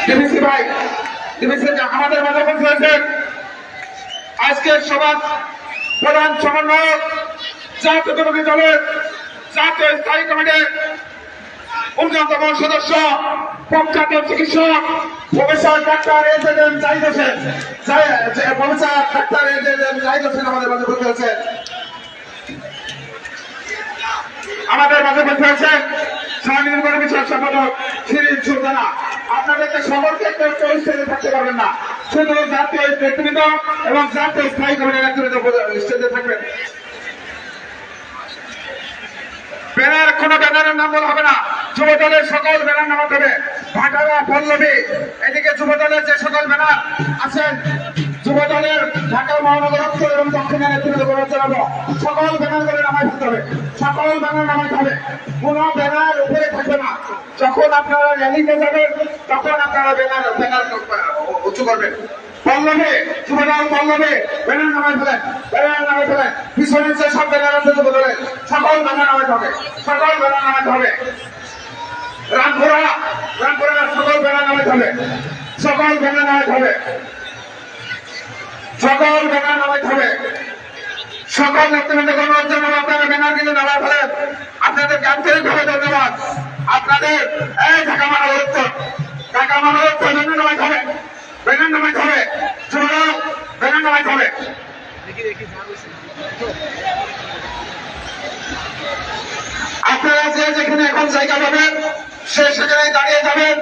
DBC ভাই, DBC আমাদের মাঝে উপস্থিত হয়েছেন আজকের সভার প্রধান সমন্বয়ক, জাতীয়তাবাদী দলের জাতীয় স্থায়ী কমিটির অন্যতম সদস্য, প্রখ্যাত চিকিৎসক professor doctor AJM Zahid Hossain, professor doctor AJM Zahid Hossain আমাদের মাঝে উপস্থিত হয়েছেন। আমাদের মাঝে উপস্থিত হয়েছেন সাংগঠনিক কর্মী সম্পাদক শিরিন সুলতানা। আপনাদেরকে সকলকে একটু স্টেজে থাকতে পারবেন না, শুধু জাতীয় নেতৃবৃন্দ এবং জাতীয় স্থায়ী কমিটির নেতৃবৃন্দ স্টেজে থাকবেন। ব্যানার, কোন ব্যানারের নাম বলা হবে না, যুব দলের সকল ব্যানার নামাতে হবে। ভাটারা, পল্লবী, এদিকে যুব দলের যে সকল ব্যানার আছেন, যুব দলের ঢাকা মহানগর উত্তর এবং দক্ষিণের নেতৃত্ব করে জানাবো, সকল ব্যানার করে নামাই ফেলতে হবে, সকল ব্যানার নামাইতে হবে, কোন ব্যানার উপরে থাকবে না। যখন আপনারা র্যালিতে যাবেন তখন আপনারা ব্যানার উঁচু করবেন। পল্লবী, যুব দল পল্লবী, ব্যানার নামাই ফেলেন, ব্যানার নামাই ফেলেন। পিছনের যে সব ব্যানার আছে যুব দলের সকল ব্যানার নামাইতে হবে, সকল ব্যানার নামাইতে হবে। রামপুরা, রামপুরা সকল ব্যানার নামাইতে হবে, সকল ব্যানার নামাইতে হবে, সকল ব্যানার নামাইতে হবে। সকল নেতৃবৃন্দ গণমাধ্যম আপনারা ব্যানার কিন্তু নামাই ফেলেন। আপনাদেরকে আন্তরিকভাবে ধন্যবাদ। আপনাদের এই ঢাকা মহানগর উত্তর, ঢাকা মহানগর উত্তর ব্যানার নামাইতে হবে, ব্যানার নামাইতে হবে, যুবদল ব্যানার নামাইতে হবে। আপনারা যে যেখানে এখন জায়গা পাবেন সে সেখানে দাঁড়িয়ে যাবেন।